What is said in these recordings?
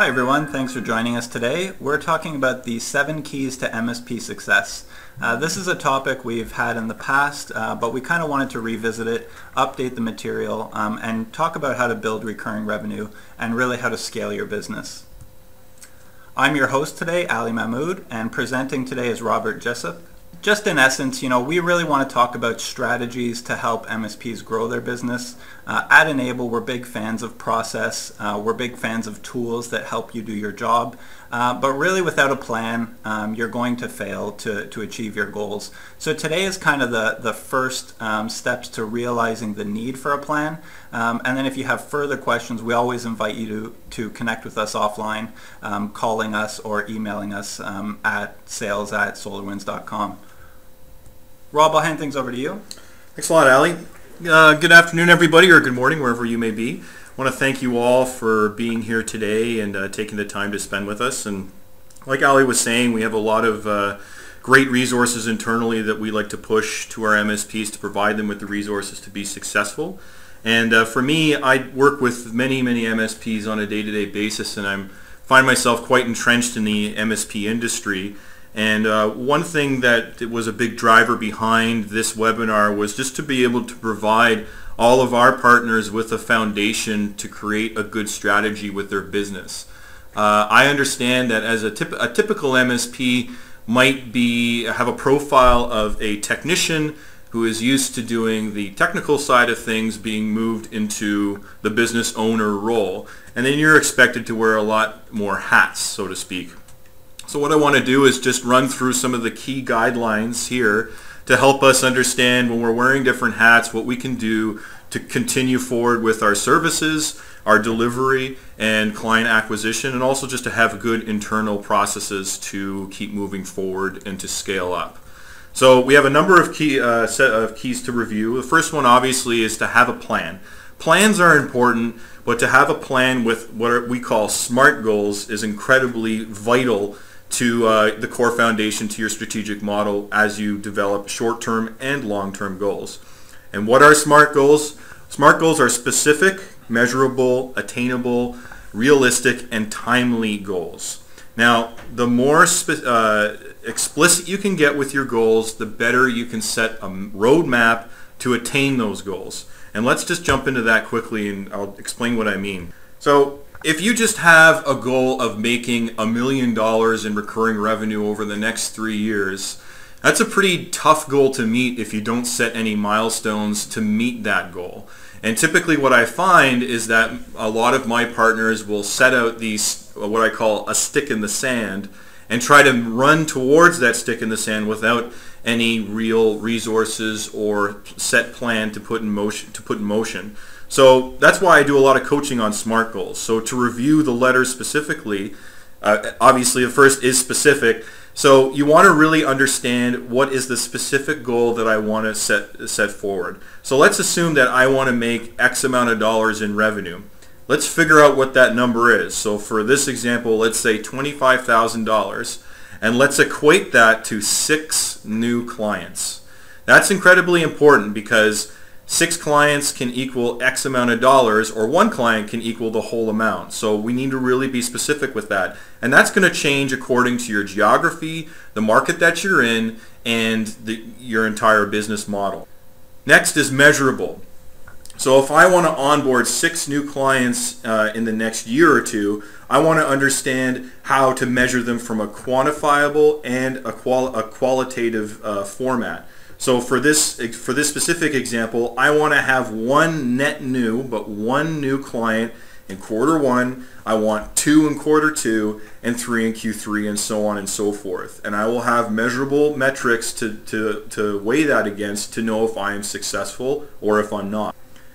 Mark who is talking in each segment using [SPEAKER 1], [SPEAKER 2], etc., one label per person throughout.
[SPEAKER 1] Hi everyone, thanks for joining us today. We're talking about the 7 keys to MSP success. This is a topic we've had in the past, but we kind of wanted to revisit it, update the material, and talk about how to build recurring revenue and really how to scale your business. I'm your host today, Ali Mahmoud, and presenting today is Robert Jussup. Just in essence, we really want to talk about strategies to help MSPs grow their business. At Enable, we're big fans of process. We're big fans of tools that help you do your job. But really, without a plan, you're going to fail to achieve your goals. So today is kind of the first steps to realizing the need for a plan. And then if you have further questions, we always invite you to connect with us offline, calling us or emailing us at sales@solarwinds.com. Rob, I'll hand things over to you.
[SPEAKER 2] Thanks a lot, Ali. Good afternoon, everybody, or good morning, wherever you may be. I want to thank you all for being here today and taking the time to spend with us. And like Ali was saying, we have a lot of great resources internally that we like to push to our MSPs to provide them with the resources to be successful. And for me, I work with many MSPs on a day-to-day basis, and I find myself quite entrenched in the MSP industry. And one thing that was a big driver behind this webinar was just to be able to provide all of our partners with a foundation to create a good strategy with their business. I understand that as a typical MSP might have a profile of a technician who is used to doing the technical side of things being moved into the business owner role. And then you're expected to wear a lot more hats, so to speak. So what I want to do is just run through some of the key guidelines here to help us understand when we're wearing different hats what we can do to continue forward with our services, our delivery, and client acquisition, and also just to have good internal processes to keep moving forward and to scale up. So we have a number of set of keys to review. The first one obviously is to have a plan. Plans are important, but to have a plan with what we call SMART goals is incredibly vital to the core foundation to your strategic model as you develop short-term and long-term goals. And what are SMART goals? SMART goals are specific, measurable, attainable, realistic, and timely goals. Now, the more explicit you can get with your goals, the better you can set a roadmap to attain those goals. And let's just jump into that quickly and I'll explain what I mean. So, if you just have a goal of making $1 million in recurring revenue over the next 3 years, that's a pretty tough goal to meet if you don't set any milestones to meet that goal. And typically what I find is that a lot of my partners will set out these, what I call a stick in the sand, and try to run towards that stick in the sand without any real resources or set plan to put in motion. So that's why I do a lot of coaching on SMART goals. So to review the letters specifically, obviously the first is specific. So you want to really understand what is the specific goal that I want to set forward. So let's assume that I want to make X amount of dollars in revenue. Let's figure out what that number is. So for this example, let's say $25,000, and let's equate that to 6 new clients. That's incredibly important because 6 clients can equal X amount of dollars, or 1 client can equal the whole amount. So we need to really be specific with that. And that's going to change according to your geography, the market that you're in, and your entire business model. Next is measurable. So if I want to onboard 6 new clients in the next year or two, I want to understand how to measure them from a quantifiable and a qualitative format. So for this specific example, I want to have 1 net new, but 1 new client in quarter 1. I want 2 in quarter 2 and 3 in Q3 and so on and so forth. And I will have measurable metrics to weigh that against to know if I am successful or if I'm not.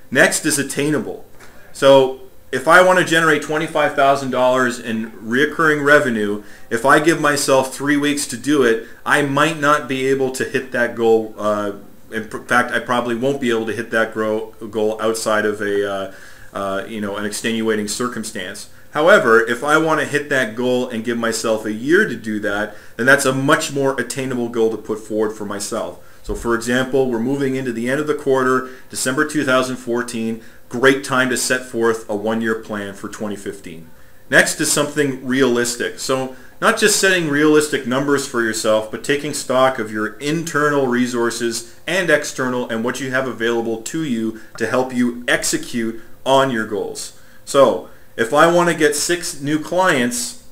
[SPEAKER 2] Next is attainable. So if I want to generate $25,000 in recurring revenue, if I give myself 3 weeks to do it, I might not be able to hit that goal. In fact, I probably won't be able to hit that goal outside of an extenuating circumstance. However, if I want to hit that goal and give myself a year to do that, then that's a much more attainable goal to put forward for myself. So for example, we're moving into the end of the quarter, December 2014, great time to set forth a 1-year plan for 2015. Next is something realistic. So not just setting realistic numbers for yourself, but taking stock of your internal resources and external and what you have available to you to help you execute on your goals. So if I want to get 6 new clients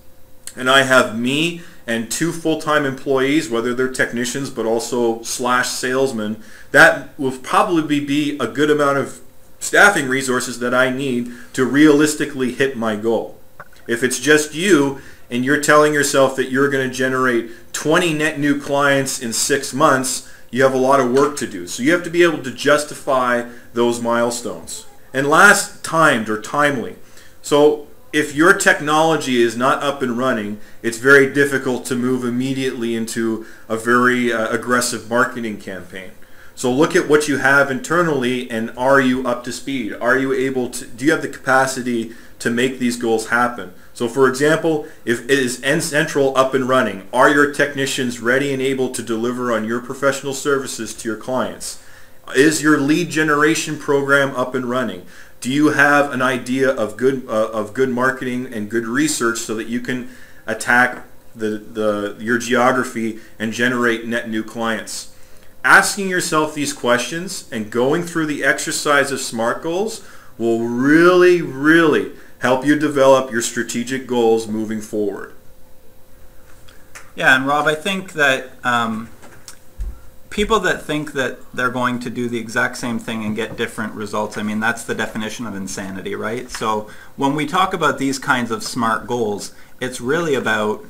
[SPEAKER 2] and I have me and 2 full-time employees, whether they're technicians but also / salesmen, that will probably be a good amount of staffing resources that I need to realistically hit my goal. If it's just you and you're telling yourself that you're going to generate 20 net new clients in 6 months, you have a lot of work to do. So you have to be able to justify those milestones. And last, timed or timely. So if your technology is not up and running, it's very difficult to move immediately into a very aggressive marketing campaign. So look at what you have internally, and are you up to speed? Are you able to, do you have the capacity to make these goals happen? So for example, if it is N-Central up and running, are your technicians ready and able to deliver on your professional services to your clients? Is your lead generation program up and running? Do you have an idea of good marketing and good research so that you can attack your geography and generate net new clients? Asking yourself these questions and going through the exercise of SMART goals will really, really help you develop your strategic goals moving forward.
[SPEAKER 1] Yeah, and Rob, I think that people that think that they're going to do the exact same thing and get different results, I mean, that's the definition of insanity, right? So when we talk about these kinds of SMART goals, it's really about,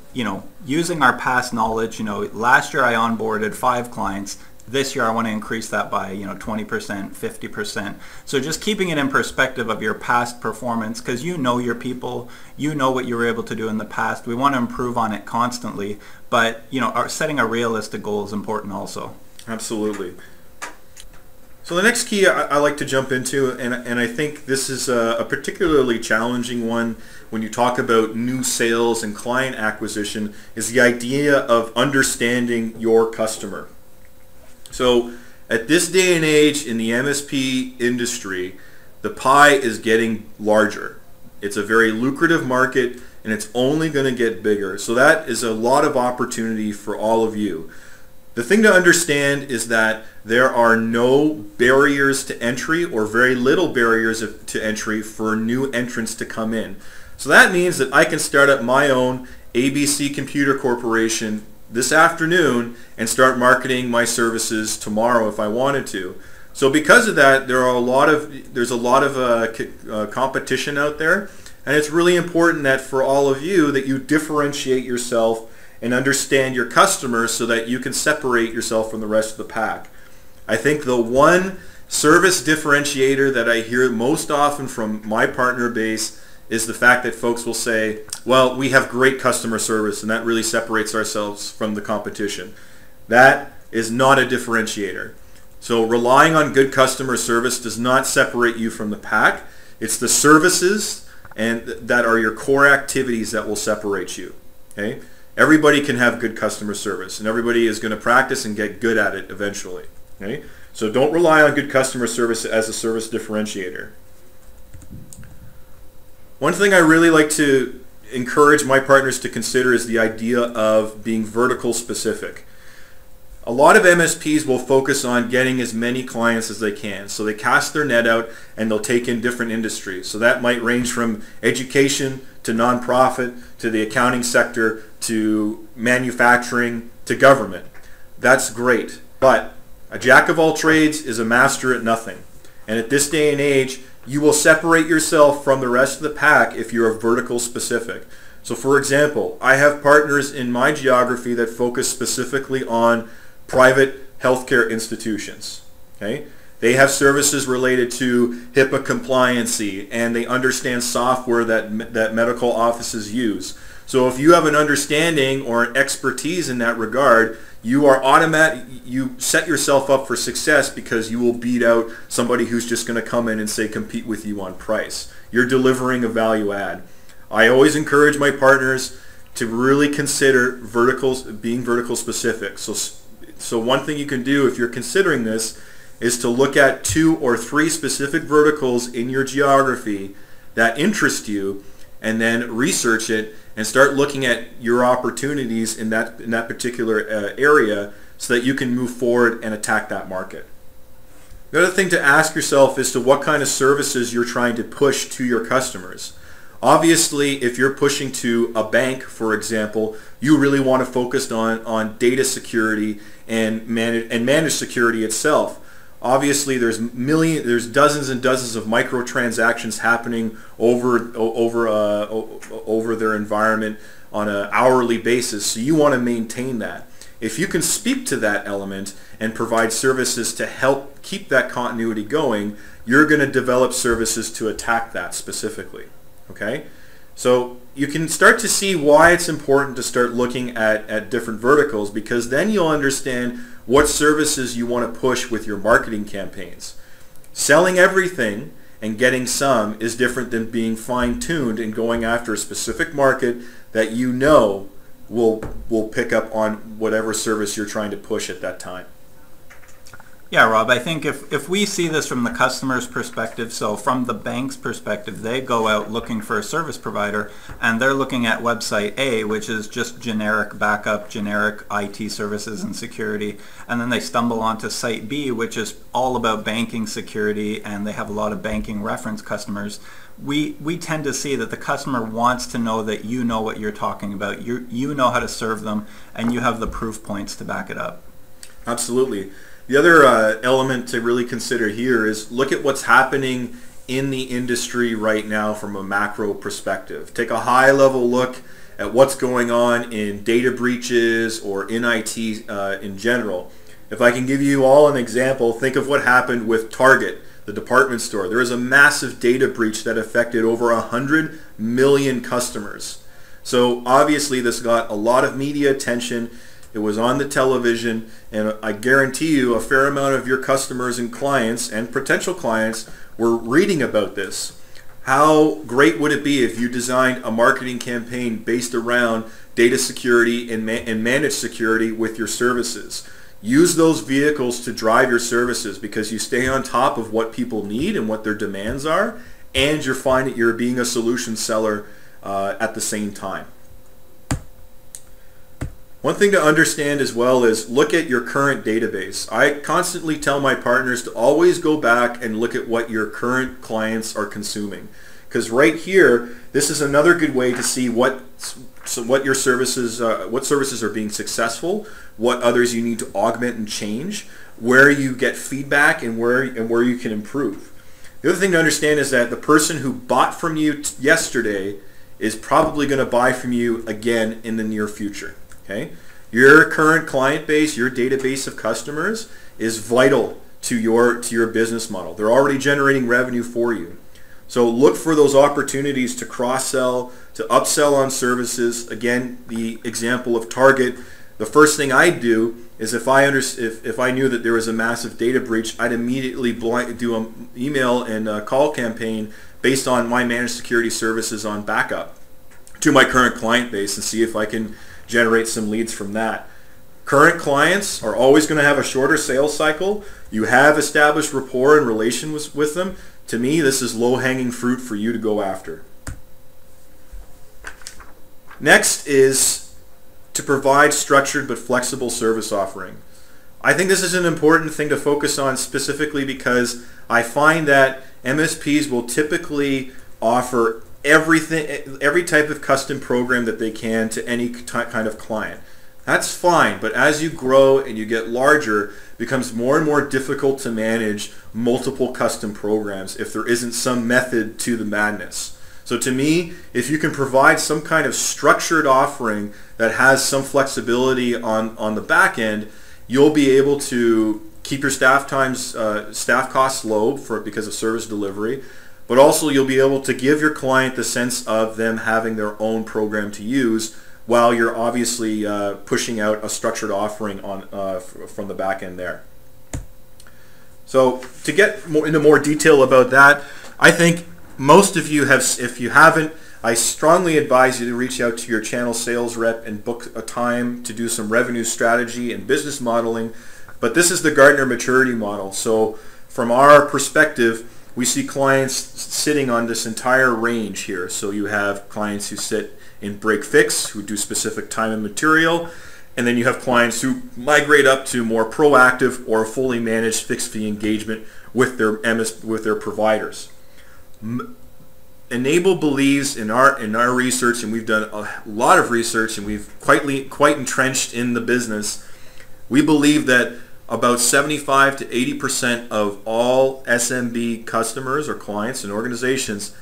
[SPEAKER 1] using our past knowledge. Last year I onboarded 5 clients. This year I want to increase that by 20%, 50%. So just keeping it in perspective of your past performance, because you know your people, you know what you were able to do in the past. We want to improve on it constantly, but setting a realistic goal is important also.
[SPEAKER 2] Absolutely. So the next key I like to jump into, and I think this is a particularly challenging one when you talk about new sales and client acquisition, is the idea of understanding your customer. So at this day and age in the MSP industry, the pie is getting larger. It's a very lucrative market, and it's only going to get bigger. So that is a lot of opportunity for all of you. The thing to understand is that there are no barriers to entry, or very little barriers to entry for new entrants to come in. So that means that I can start up my own ABC Computer Corporation this afternoon and start marketing my services tomorrow if I wanted to. So because of that, there's a lot of competition out there, and it's really important that for all of you that you differentiate yourself and understand your customers so that you can separate yourself from the rest of the pack. I think the one service differentiator that I hear most often from my partner base is the fact that folks will say, well, we have great customer service, and that really separates ourselves from the competition. That is not a differentiator. So relying on good customer service does not separate you from the pack. It's the services and that are your core activities that will separate you. Okay? Everybody can have good customer service, and everybody is going to practice and get good at it eventually. Okay? So don't rely on good customer service as a service differentiator. One thing I really like to encourage my partners to consider is the idea of being vertical specific. A lot of MSPs will focus on getting as many clients as they can. So they cast their net out and they'll take in different industries. So that might range from education to nonprofit to the accounting sector to manufacturing to government. That's great. But a jack of all trades is a master at nothing. And at this day and age, you will separate yourself from the rest of the pack if you're vertical specific. So for example, I have partners in my geography that focus specifically on private healthcare institutions. Okay? They have services related to HIPAA compliancy, and they understand software that medical offices use. So if you have an understanding or an expertise in that regard, you set yourself up for success because you will beat out somebody who's just going to come in and say compete with you on price. You're delivering a value add. I always encourage my partners to really consider being vertical specific. So one thing you can do if you're considering this is to look at 2 or 3 specific verticals in your geography that interest you, and then research it and start looking at your opportunities in that particular area so that you can move forward and attack that market. The other thing to ask yourself is to what kind of services you're trying to push to your customers. Obviously, if you're pushing to a bank, for example, you really want to focus on data security and manage security itself. Obviously, there's dozens and dozens of microtransactions happening over their environment on an hourly basis, so you want to maintain that. If you can speak to that element and provide services to help keep that continuity going, you're going to develop services to attack that specifically. Okay? So you can start to see why it's important to start looking at different verticals, because then you'll understand what services you want to push with your marketing campaigns. Selling everything and getting some is different than being fine-tuned and going after a specific market that you know will pick up on whatever service you're trying to push at that time.
[SPEAKER 1] Yeah, Rob, I think if we see this from the customer's perspective, so from the bank's perspective, they go out looking for a service provider and they're looking at website A, which is just generic backup, generic IT services and security, and then they stumble onto site B, which is all about banking security, and they have a lot of banking reference customers. We tend to see that the customer wants to know that you know what you're talking about, you know how to serve them, and you have the proof points to back it up.
[SPEAKER 2] Absolutely. The other element to really consider here is look at what's happening in the industry right now from a macro perspective. Take a high-level look at what's going on in data breaches or in IT in general. If I can give you all an example, think of what happened with Target, the department store. There was a massive data breach that affected over 100 million customers. So obviously this got a lot of media attention. It was on the television, and I guarantee you a fair amount of your customers and clients and potential clients were reading about this. How great would it be if you designed a marketing campaign based around data security and managed security with your services? Use those vehicles to drive your services, because you stay on top of what people need and what their demands are, and you're finding you're being a solution seller at the same time. One thing to understand as well is look at your current database. I constantly tell my partners to always go back and look at what your current clients are consuming, because right here, this is another good way to see what your services, what services are being successful, what others you need to augment and change, where you get feedback, and where you can improve. The other thing to understand is that the person who bought from you yesterday is probably going to buy from you again in the near future. Okay? Your current client base, your database of customers is vital to your business model. They're already generating revenue for you. So look for those opportunities to cross-sell, to upsell on services. Again, the example of Target, the first thing I'd do is if I knew that there was a massive data breach, I'd immediately do an email and call campaign based on my managed security services on backup to my current client base and see if I can generate some leads from that. Current clients are always going to have a shorter sales cycle. You have established rapport and relations with them. To me, this is low-hanging fruit for you to go after. Next is to provide structured but flexible service offering. I think this is an important thing to focus on, specifically because I find that MSPs will typically offer every type of custom program that they can to any kind of client. That's fine, but as you grow and you get larger, it becomes more and more difficult to manage multiple custom programs if there isn't some method to the madness. So to me, if you can provide some kind of structured offering that has some flexibility on the back end, you'll be able to keep your staff costs low because of service delivery, but also you'll be able to give your client the sense of them having their own program to use while you're obviously pushing out a structured offering from the back end there. So to get into more detail about that, I think most of you have, if you haven't, I strongly advise you to reach out to your channel sales rep and book a time to do some revenue strategy and business modeling. But this is the Gartner maturity model. So from our perspective, we see clients sitting on this entire range here. So you have clients who sit in break fix, who do specific time and material, and then you have clients who migrate up to more proactive or fully managed fixed fee engagement with their providers. Enable believes in our research, and we've done a lot of research, and we've quite entrenched in the business. We believe that about 75 to 80% of all SMB customers or clients and organizations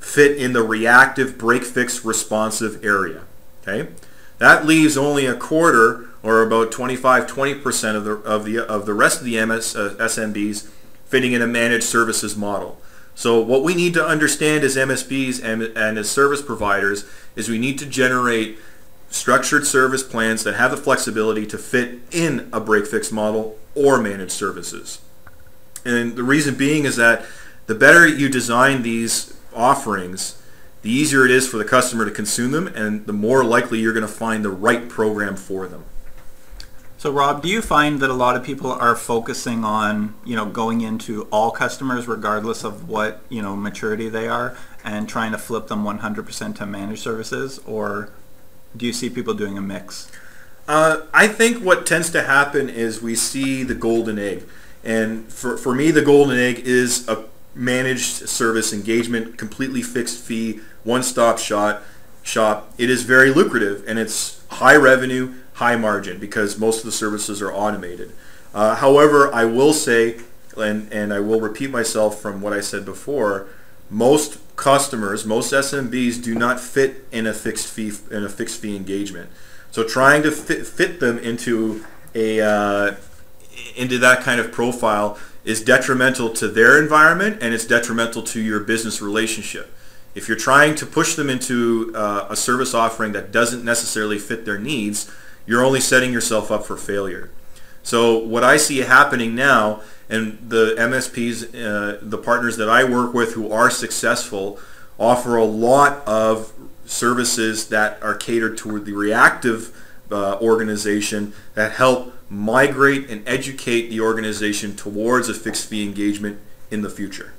[SPEAKER 2] fit in the reactive break-fix responsive area. Okay, that leaves only a quarter, or about 20% of the rest of the SMBs fitting in a managed services model. So what we need to understand as MSPs and as service providers is we need to generate structured service plans that have the flexibility to fit in a break-fix model or managed services. And the reason being is that the better you design these offerings, the easier it is for the customer to consume them, and the more likely you're going to find the right program for them.
[SPEAKER 1] So Rob, do you find that a lot of people are focusing on, going into all customers regardless of what, maturity they are, and trying to flip them 100% to managed services, or do you see people doing a mix?
[SPEAKER 2] I think what tends to happen is we see the golden egg. And for me, the golden egg is a managed service engagement, completely fixed fee, one-stop shop. It is very lucrative, and it's high revenue, high margin, because most of the services are automated. However, I will say, and I will repeat myself from what I said before, most customers, most SMBs do not fit in a fixed fee engagement. So trying to fit them into that kind of profile is detrimental to their environment, and it's detrimental to your business relationship. If you're trying to push them into a service offering that doesn't necessarily fit their needs, you're only setting yourself up for failure. So what I see happening now, and the MSPs, the partners that I work with who are successful, offer a lot of services that are catered toward the reactive organization that help migrate and educate the organization towards a fixed fee engagement in the future.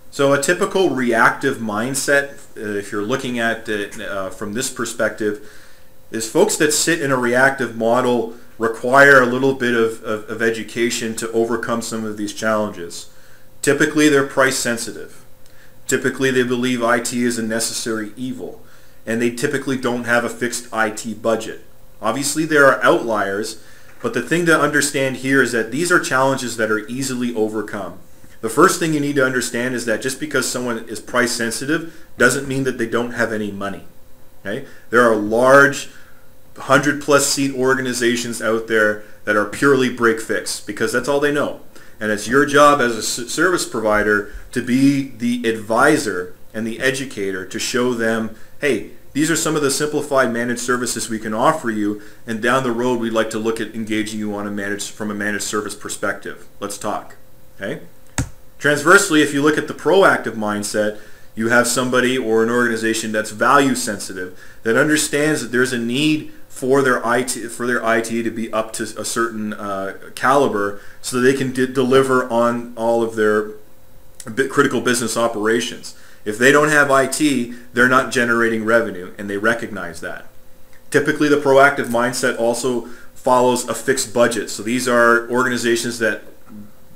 [SPEAKER 2] So a typical reactive mindset, if you're looking at it from this perspective, is folks that sit in a reactive model require a little bit of education to overcome some of these challenges. Typically, they're price sensitive. Typically, they believe IT is a necessary evil, and they typically don't have a fixed IT budget. Obviously, there are outliers, but the thing to understand here is that these are challenges that are easily overcome. The first thing you need to understand is that just because someone is price sensitive doesn't mean that they don't have any money. Okay? There are large 100+ seat organizations out there that are purely break fix because that's all they know. And it's your job as a service provider to be the advisor and the educator to show them, hey, these are some of the simplified managed services we can offer you, and down the road we'd like to look at engaging you on from a managed service perspective. Let's talk. Okay? Transversely, if you look at the proactive mindset, you have somebody or an organization that's value sensitive, that understands that there's a need for their IT to be up to a certain caliber so that they can deliver on all of their critical business operations. If they don't have IT, they're not generating revenue, and they recognize that. Typically, the proactive mindset also follows a fixed budget. So these are organizations that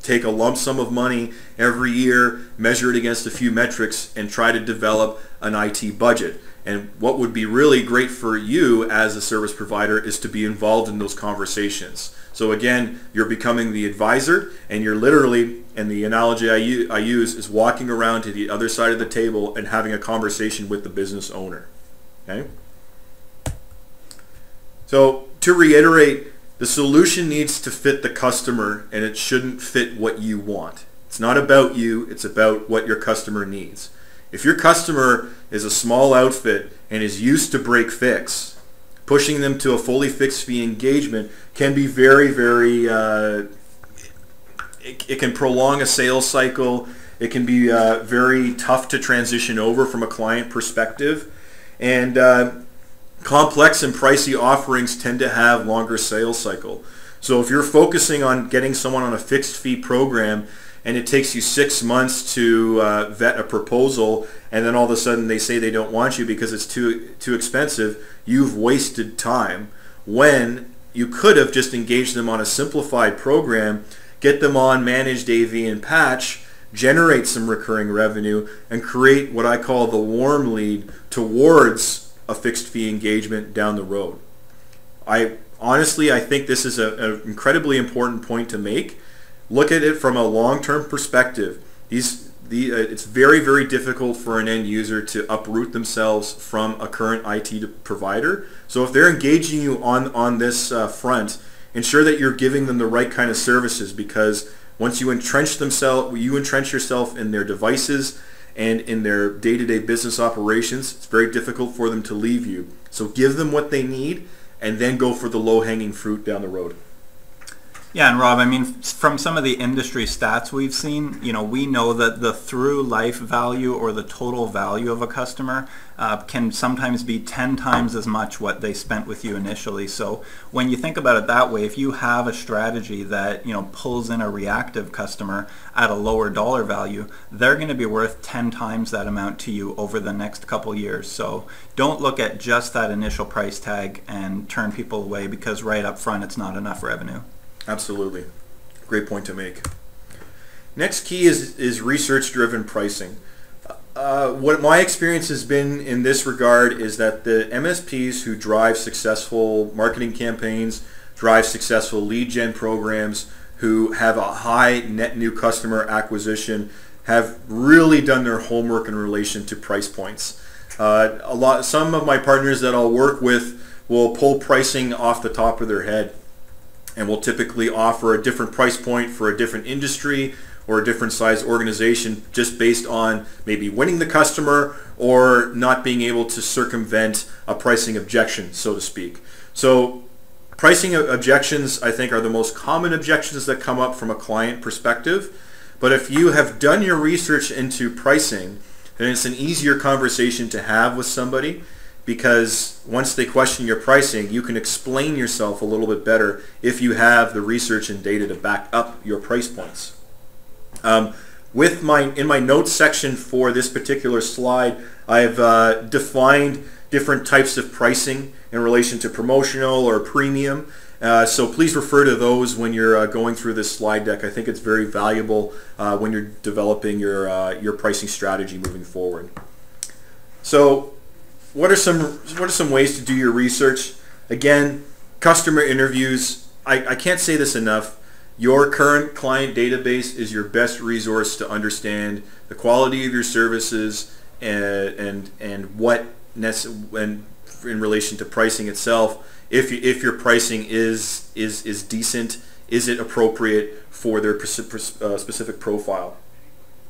[SPEAKER 2] take a lump sum of money every year, measure it against a few metrics, and try to develop an IT budget. And what would be really great for you as a service provider is to be involved in those conversations. So again, you're becoming the advisor, and you're literally, and the analogy I use is walking around to the other side of the table and having a conversation with the business owner. Okay? So to reiterate, the solution needs to fit the customer, and it shouldn't fit what you want. It's not about you, it's about what your customer needs. If your customer is a small outfit and is used to break fix, pushing them to a fully fixed fee engagement can be very, very, it can prolong a sales cycle. It can be very tough to transition over from a client perspective. And complex and pricey offerings tend to have longer sales cycle. So if you're focusing on getting someone on a fixed fee program and it takes you 6 months to vet a proposal, and then all of a sudden they say they don't want you because it's too expensive, you've wasted time when you could have just engaged them on a simplified program, get them on managed AV and patch, generate some recurring revenue, and create what I call the warm lead towards a fixed fee engagement down the road. Honestly, I think this is an incredibly important point to make. Look at it from a long-term perspective. It's very, very difficult for an end user to uproot themselves from a current IT provider. So if they're engaging you on this front, ensure that you're giving them the right kind of services, because once you entrench yourself in their devices and in their day-to-day business operations, it's very difficult for them to leave you. So give them what they need and then go for the low-hanging fruit down the road.
[SPEAKER 1] Yeah, and Rob, I mean, from some of the industry stats we've seen, we know that the through life value or the total value of a customer can sometimes be 10 times as much what they spent with you initially. So when you think about it that way, if you have a strategy that, pulls in a reactive customer at a lower dollar value, they're going to be worth 10 times that amount to you over the next couple years. So don't look at just that initial price tag and turn people away because right up front it's not enough revenue.
[SPEAKER 2] Absolutely. Great point to make. Next key is research-driven pricing. What my experience has been in this regard is that the MSPs who drive successful marketing campaigns, drive successful lead gen programs, who have a high net new customer acquisition, have really done their homework in relation to price points. Some of my partners that I'll work with will pull pricing off the top of their head, and will typically offer a different price point for a different industry or a different size organization just based on maybe winning the customer or not being able to circumvent a pricing objection, so to speak. So pricing objections, I think, are the most common objections that come up from a client perspective. But if you have done your research into pricing, then it's an easier conversation to have with somebody, because once they question your pricing, you can explain yourself a little bit better if you have the research and data to back up your price points. In my notes section for this particular slide, I've defined different types of pricing in relation to promotional or premium. So please refer to those when you're going through this slide deck. I think it's very valuable when you're developing your pricing strategy moving forward. So what are some ways to do your research? Again, customer interviews. I can't say this enough. Your current client database is your best resource to understand the quality of your services and what in relation to pricing itself. If your pricing is decent, is it appropriate for their specific profile?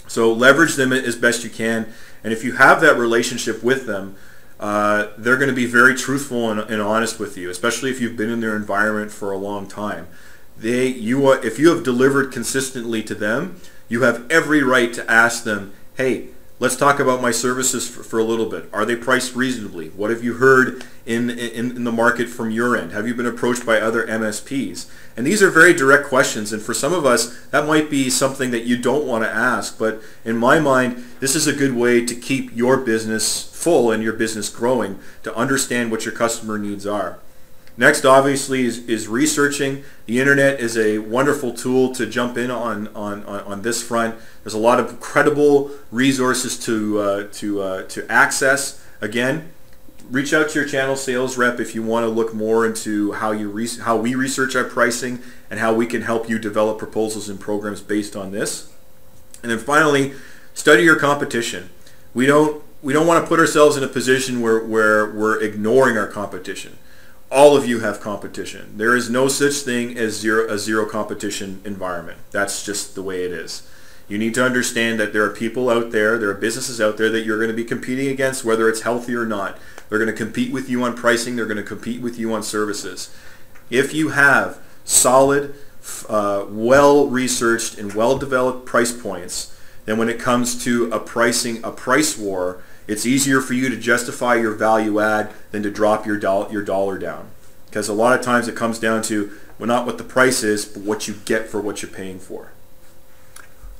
[SPEAKER 2] So leverage them as best you can, and if you have that relationship with them, they're going to be very truthful and honest with you, especially if you've been in their environment for a long time. If you have delivered consistently to them, you have every right to ask them, hey, let's talk about my services for a little bit. Are they priced reasonably? What have you heard in the market from your end? Have you been approached by other MSPs? And these are very direct questions, and for some of us, that might be something that you don't want to ask, but in my mind, this is a good way to keep your business full and your business growing, to understand what your customer needs are. Next, obviously, is researching. The internet is a wonderful tool to jump in on this front. There's a lot of credible resources to access. Again, reach out to your channel sales rep if you want to look more into how we research our pricing and how we can help you develop proposals and programs based on this. And then finally, study your competition. We don't want to put ourselves in a position where we're ignoring our competition. All of you have competition. There is no such thing as a zero competition environment. That's just the way it is. You need to understand that there are people out there, there are businesses out there that you're going to be competing against, whether it's healthy or not. They're going to compete with you on pricing. They're going to compete with you on services. If you have solid, well-researched and well-developed price points, then when it comes to a price war, it's easier for you to justify your value add than to drop your dollar down. Because a lot of times it comes down to, well, not what the price is, but what you get for what you're paying for.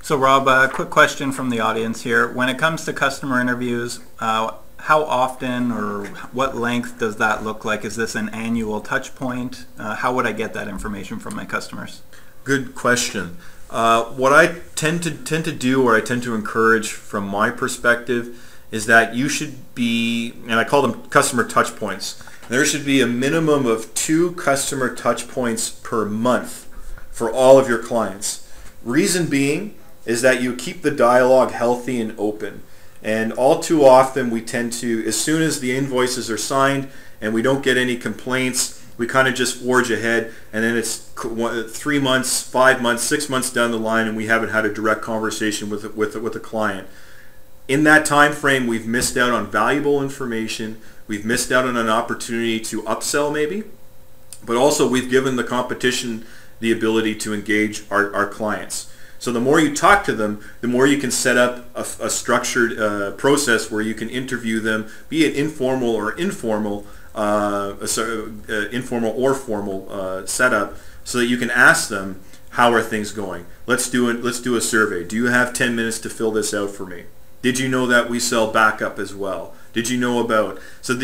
[SPEAKER 1] So Rob, a quick question from the audience here. When it comes to customer interviews, how often or what length does that look like? Is this an annual touch point? How would I get that information from my customers?
[SPEAKER 2] Good question. What I tend to do, or I tend to encourage from my perspective, is that you should be, and I call them customer touch points. There should be a minimum of 2 customer touch points per month for all of your clients. Reason being is that you keep the dialogue healthy and open. And all too often we tend to, as soon as the invoices are signed and we don't get any complaints, we kind of just forge ahead, and then it's 3 months, 5 months, 6 months down the line and we haven't had a direct conversation with a client. In that time frame, we've missed out on valuable information, we've missed out on an opportunity to upsell maybe, but also we've given the competition the ability to engage our clients. So the more you talk to them, the more you can set up a structured process where you can interview them, be it informal or informal, informal or formal setup, so that you can ask them, how are things going? Let's do a survey. Do you have 10 minutes to fill this out for me? Did you know that we sell backup as well? Did you know about? So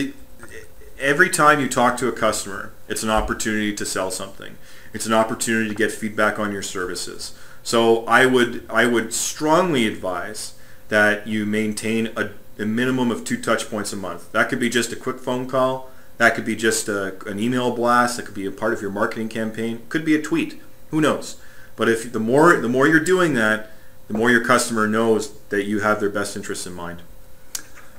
[SPEAKER 2] every time you talk to a customer, it's an opportunity to sell something. It's an opportunity to get feedback on your services. So I would strongly advise that you maintain a minimum of 2 touch points a month. That could be just a quick phone call. That could be just an email blast. That could be a part of your marketing campaign. Could be a tweet. Who knows? But if the more you're doing that, the more your customer knows that you have their best interests in mind.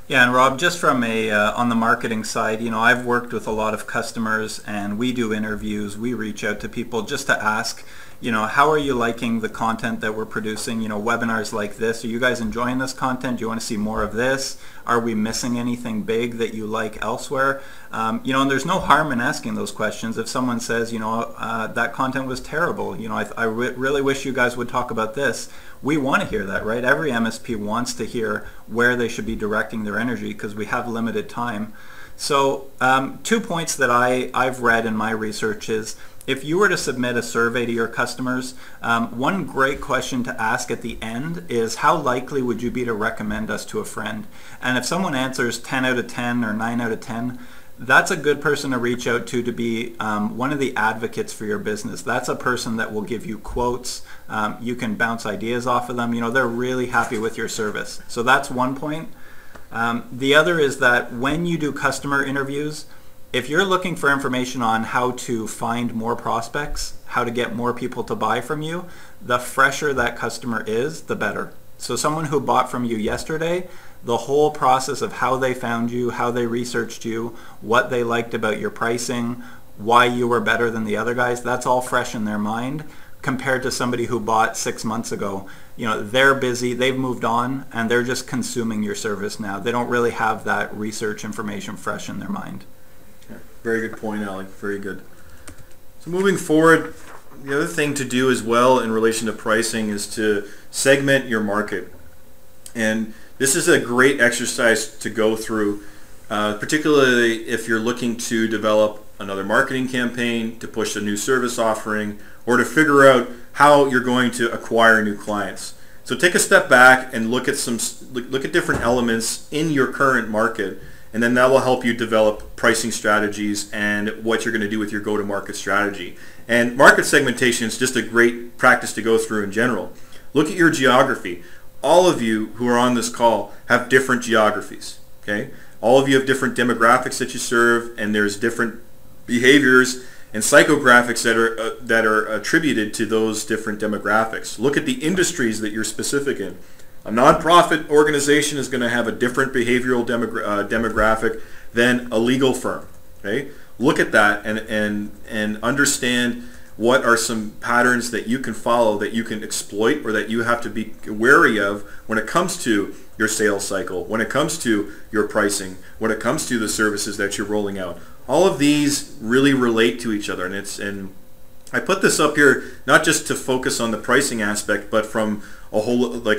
[SPEAKER 1] Yeah, and Rob, just from on the marketing side, I've worked with a lot of customers, and we do interviews. We reach out to people just to ask, how are you liking the content that we're producing? Webinars like this, are you guys enjoying this content? Do you want to see more of this? Are we missing anything big that you like elsewhere? And there's no harm in asking those questions. If someone says, that content was terrible, I really wish you guys would talk about this. We want to hear that, right? Every MSP wants to hear where they should be directing their energy because we have limited time. So 2 points that I've read in my research is, if you were to submit a survey to your customers, one great question to ask at the end is, how likely would you be to recommend us to a friend? And if someone answers 10 out of 10 or 9 out of 10, that's a good person to reach out to be one of the advocates for your business. That's a person that will give you quotes. You can bounce ideas off of them. They're really happy with your service. So that's one point. The other is that when you do customer interviews, if you're looking for information on how to find more prospects, how to get more people to buy from you, the fresher that customer is, the better. So someone who bought from you yesterday, the whole process of how they found you, how they researched you, what they liked about your pricing, why you were better than the other guys, that's all fresh in their mind compared to somebody who bought 6 months ago. They're busy, they've moved on, and they're just consuming your service now. They don't really have that research information fresh in their mind.
[SPEAKER 2] Very good point, Ali. Very good. So moving forward, the other thing to do as well in relation to pricing is to segment your market. And this is a great exercise to go through, particularly if you're looking to develop another marketing campaign, to push a new service offering, or to figure out how you're going to acquire new clients. So take a step back and look at different elements in your current market, and then that will help you develop pricing strategies and what you're going to do with your go-to-market strategy. And market segmentation is just a great practice to go through in general. Look at your geography. All of you who are on this call have different geographies. Okay? All of you have different demographics that you serve, and there's different behaviors and psychographics that are attributed to those different demographics. Look at the industries that you're specific in. A nonprofit organization is going to have a different behavioral demographic than a legal firm. Okay? Look at that and understand what are some patterns that you can follow, that you can exploit, or that you have to be wary of when it comes to your sales cycle, when it comes to your pricing, when it comes to the services that you're rolling out. All of these really relate to each other, and I put this up here not just to focus on the pricing aspect, but from a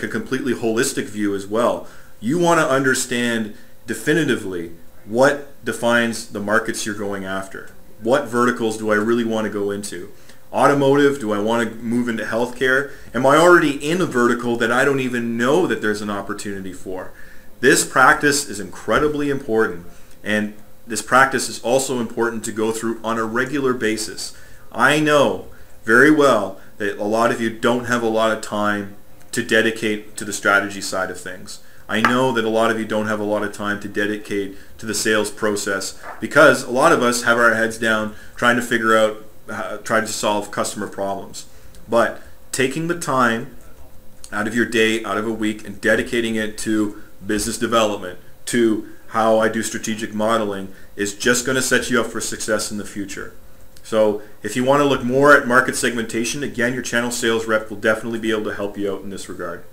[SPEAKER 2] completely holistic view as well. You want to understand definitively what defines the markets you're going after. What verticals do I really want to go into? automotive? Do I want to move into healthcare? Am I already in a vertical that I don't even know that there's an opportunity for? This practice is incredibly important, and this practice is also important to go through on a regular basis. I know very well that a lot of you don't have a lot of time to dedicate to the strategy side of things. I know that a lot of you don't have a lot of time to dedicate to the sales process because a lot of us have our heads down trying to figure out, trying to solve customer problems. But taking the time out of your day, out of a week, and dedicating it to business development, to how I do strategic modeling, is just going to set you up for success in the future. So if you want to look more at market segmentation, again, your channel sales rep will definitely be able to help you out in this regard.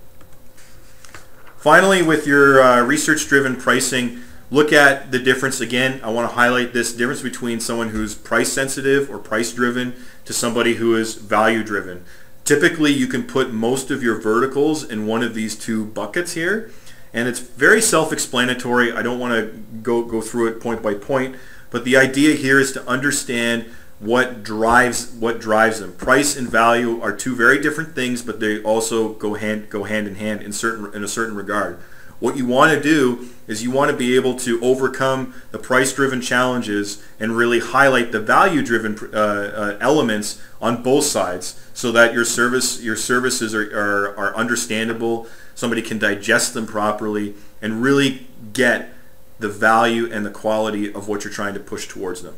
[SPEAKER 2] Finally, with your research-driven pricing, look at the difference. Again, I want to highlight this difference between someone who's price-sensitive or price-driven to somebody who is value-driven. Typically, you can put most of your verticals in one of these two buckets here, and it's very self-explanatory. I don't want to go through it point by point, but the idea here is to understand what drives them. Price and value are two very different things, but they also go hand in hand in a certain regard. What you want to do is you want to be able to overcome the price-driven challenges and really highlight the value-driven elements on both sides, so that your services are understandable, somebody can digest them properly, and really get the value and the quality of what you're trying to push towards them.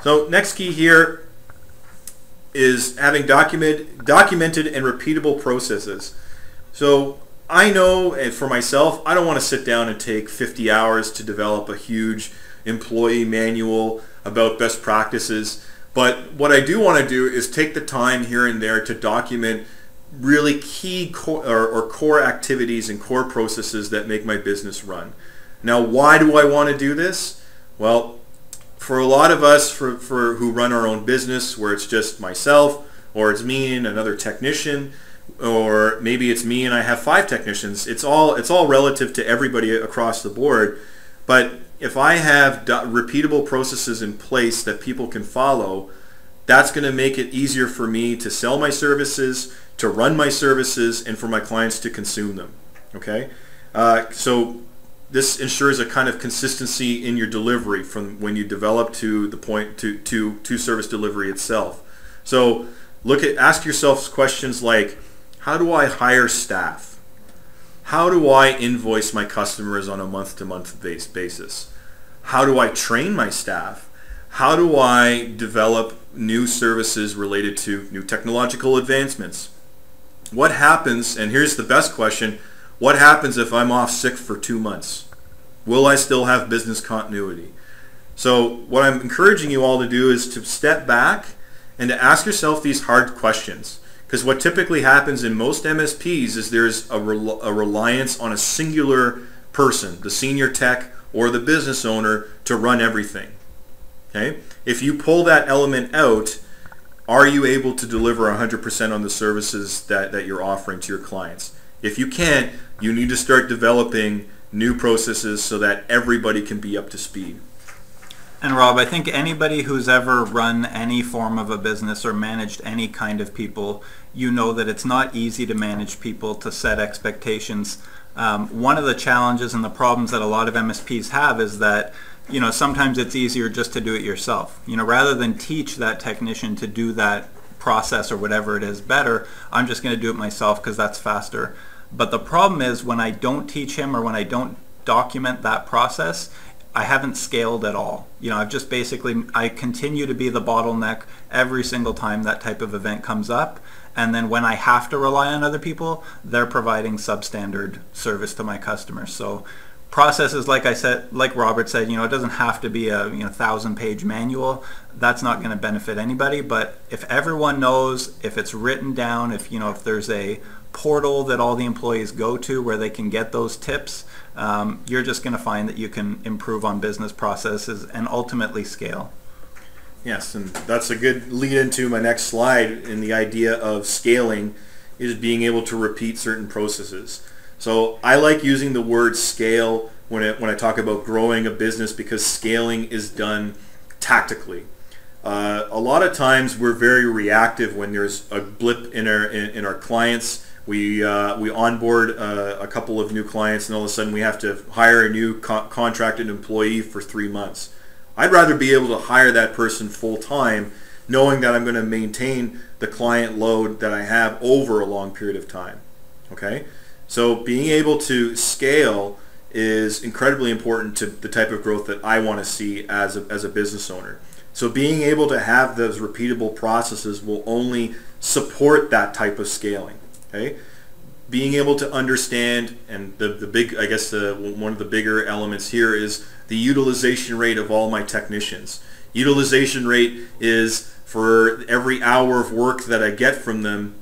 [SPEAKER 2] So next key here is having documented and repeatable processes. So I know, and for myself, I don't want to sit down and take 50 hours to develop a huge employee manual about best practices. But what I do want to do is take the time here and there to document really key core activities and core processes that make my business run. Now, why do I want to do this? Well, for a lot of us who run our own business, where it's just myself, or it's me and another technician, or maybe it's me and I have 5 technicians, it's all relative to everybody across the board. But if I have repeatable processes in place that people can follow, that's going to make it easier for me to sell my services, to run my services, and for my clients to consume them. Okay, so this ensures a kind of consistency in your delivery from when you develop to the point to service delivery itself. So ask yourself questions like, how do I hire staff? How do I invoice my customers on a month-to-month basis? How do I train my staff? How do I develop new services related to new technological advancements? What happens, and here's the best question, what happens if I'm off sick for 2 months? Will I still have business continuity? So what I'm encouraging you all to do is to step back and to ask yourself these hard questions. Because what typically happens in most MSPs is there's a reliance on a singular person, the senior tech or the business owner, to run everything. Okay? If you pull that element out, are you able to deliver 100% on the services that you're offering to your clients? If you can't, you need to start developing new processes so that everybody can be up to speed.
[SPEAKER 1] And Rob, I think anybody who's ever run any form of a business or managed any kind of people, you know that it's not easy to manage people, to set expectations. One of the challenges and the problems that a lot of MSPs have is that, you know, sometimes it's easier just to do it yourself. You know, rather than teach that technician to do that process or whatever it is better, I'm just going to do it myself because that's faster. But the problem is when I don't teach him or when I don't document that process, I haven't scaled at all. You know, I continue to be the bottleneck every single time that type of event comes up. And then when I have to rely on other people, they're providing substandard service to my customers. So processes, like I said, like Robert said, you know, it doesn't have to be a 1,000-page manual. That's not going to benefit anybody. But if everyone knows, if it's written down, if there's a portal that all the employees go to where they can get those tips, you're just going to find that you can improve on business processes and ultimately scale.
[SPEAKER 2] Yes, and that's a good lead into my next slide. In the idea of scaling is being able to repeat certain processes. So I like using the word scale when I talk about growing a business, because scaling is done tactically. A lot of times we're very reactive when there's a blip in our clients. We onboard a couple of new clients, and all of a sudden we have to hire a new contracted employee for 3 months. I'd rather be able to hire that person full time, knowing that I'm going to maintain the client load that I have over a long period of time. Okay, so being able to scale is incredibly important to the type of growth that I want to see as a business owner. So being able to have those repeatable processes will only support that type of scaling. Okay, being able to understand, and the big, I guess one of the bigger elements here is the utilization rate of all my technicians. Utilization rate is for every hour of work that I get from them,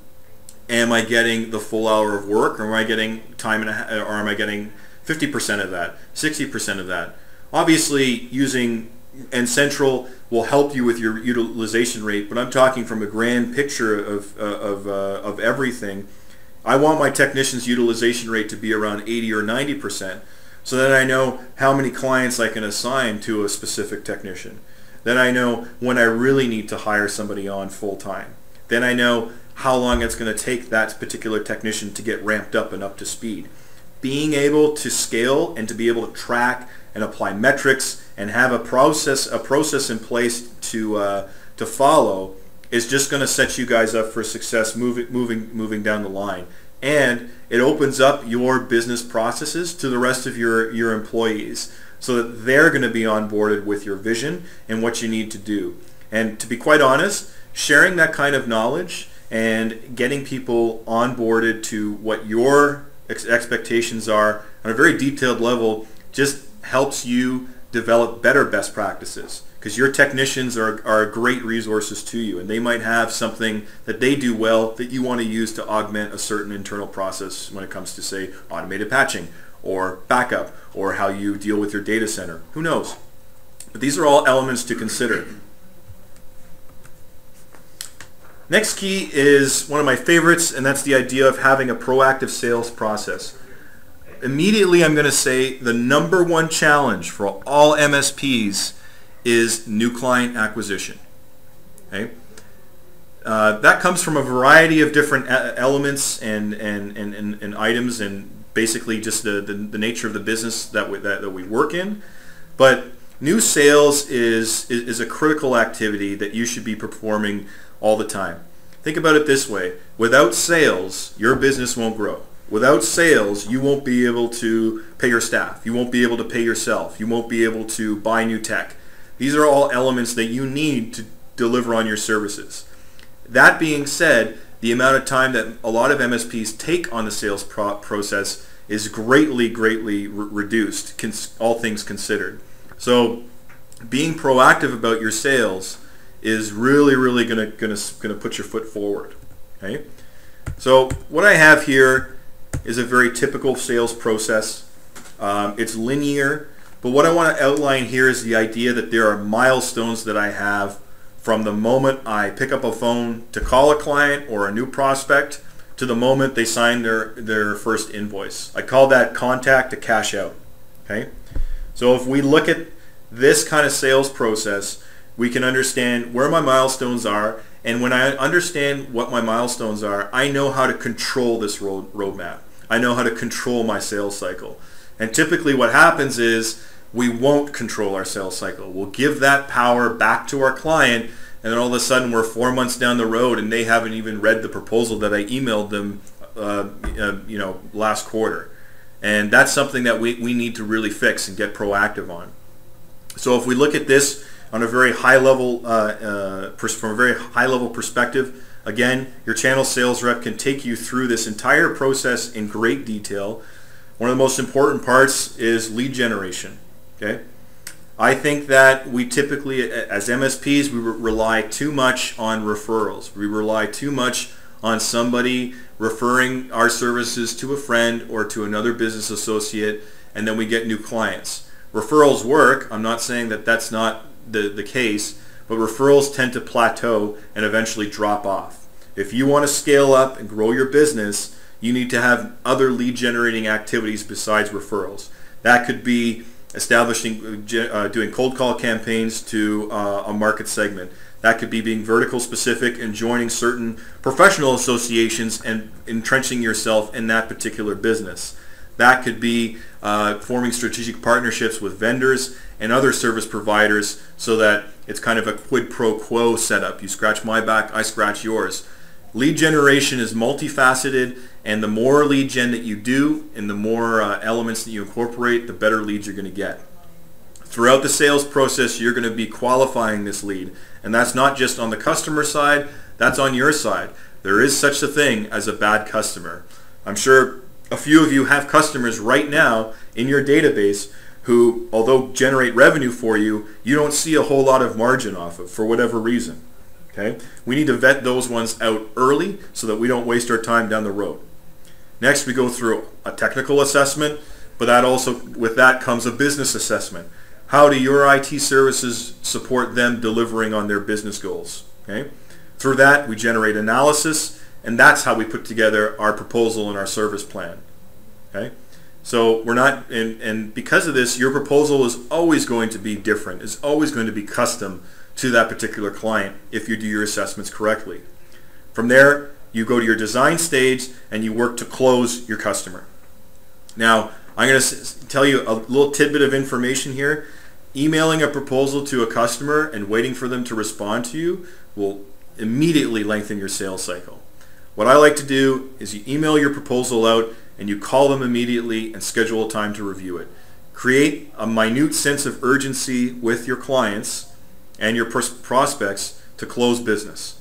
[SPEAKER 2] am I getting the full hour of work, or am I getting time and or am I getting 50% of that, 60% of that? Obviously, using N-Central will help you with your utilization rate, but I'm talking from a grand picture of everything. I want my technicians' utilization rate to be around 80 or 90%, so that I know how many clients I can assign to a specific technician. Then I know when I really need to hire somebody on full time. Then I know how long it's going to take that particular technician to get ramped up and up to speed. Being able to scale and to be able to track and apply metrics and have a process in place to follow is just going to set you guys up for success moving down the line. And it opens up your business processes to the rest of your employees, so that they're going to be onboarded with your vision and what you need to do. And to be quite honest, sharing that kind of knowledge and getting people onboarded to what your expectations are on a very detailed level just helps you develop better best practices, because your technicians are great resources to you, and they might have something that they do well that you want to use to augment a certain internal process when it comes to, say, automated patching or backup, or how you deal with your data center. Who knows? But these are all elements to consider. Next key is one of my favorites, and that's the idea of having a proactive sales process. Immediately I'm going to say the number one challenge for all MSPs is new client acquisition. Okay? That comes from a variety of different elements and items, and basically just the nature of the business that we work in. But new sales is a critical activity that you should be performing all the time. Think about it this way: without sales, your business won't grow. Without sales, you won't be able to pay your staff. You won't be able to pay yourself. You won't be able to buy new tech. These are all elements that you need to deliver on your services. That being said, the amount of time that a lot of MSPs take on the sales process is greatly reduced, all things considered. So being proactive about your sales is really gonna put your foot forward. Okay? So what I have here is a very typical sales process. It's linear, but what I want to outline here is the idea that there are milestones that I have from the moment I pick up a phone to call a client or a new prospect to the moment they sign their first invoice. I call that contact to cash out. Okay? So if we look at this kind of sales process, we can understand where my milestones are, and when I understand what my milestones are, I know how to control this roadmap. I know how to control my sales cycle. And typically what happens is we won't control our sales cycle. We'll give that power back to our client, and then all of a sudden we're 4 months down the road and they haven't even read the proposal that I emailed them last quarter. And that's something that we need to really fix and get proactive on. So if we look at this on a very high level, from a very high level perspective, again, your channel sales rep can take you through this entire process in great detail. One of the most important parts is lead generation. Okay? I think that we typically, as MSPs, we rely too much on referrals. We rely too much on somebody referring our services to a friend or to another business associate, and then we get new clients. Referrals work. I'm not saying that that's not the case, but referrals tend to plateau and eventually drop off. If you want to scale up and grow your business, you need to have other lead generating activities besides referrals. That could be establishing, doing cold call campaigns to a market segment. That could be being vertical specific and joining certain professional associations and entrenching yourself in that particular business. That could be forming strategic partnerships with vendors and other service providers so that it's kind of a quid pro quo setup. You scratch my back, I scratch yours. Lead generation is multifaceted, and the more lead gen that you do and the more elements that you incorporate, the better leads you're going to get. Throughout the sales process, you're going to be qualifying this lead, and that's not just on the customer side, that's on your side. There is such a thing as a bad customer. I'm sure a few of you have customers right now in your database who, although generate revenue for you, you don't see a whole lot of margin off of for whatever reason. Okay? We need to vet those ones out early so that we don't waste our time down the road. Next, we go through a technical assessment, but with that comes a business assessment. How do your IT services support them delivering on their business goals? Okay? Through that, we generate analysis, and that's how we put together our proposal and our service plan. Okay? So we're not, and because of this, your proposal is always going to be different. It's always going to be custom to that particular client if you do your assessments correctly. From there, you go to your design stage and you work to close your customer. Now, I'm going to tell you a little tidbit of information here. Emailing a proposal to a customer and waiting for them to respond to you will immediately lengthen your sales cycle. What I like to do is you email your proposal out and you call them immediately and schedule a time to review it. Create a minute sense of urgency with your clients and your prospects to close business.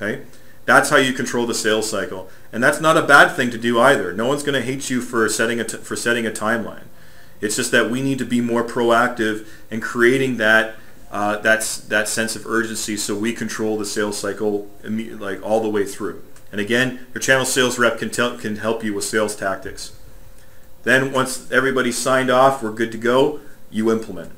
[SPEAKER 2] Okay? That's how you control the sales cycle, and that's not a bad thing to do either. No one's going to hate you for setting a timeline. It's just that we need to be more proactive in creating that sense of urgency so we control the sales cycle like all the way through. And again, your channel sales rep can help you with sales tactics. Then once everybody's signed off, we're good to go, you implement.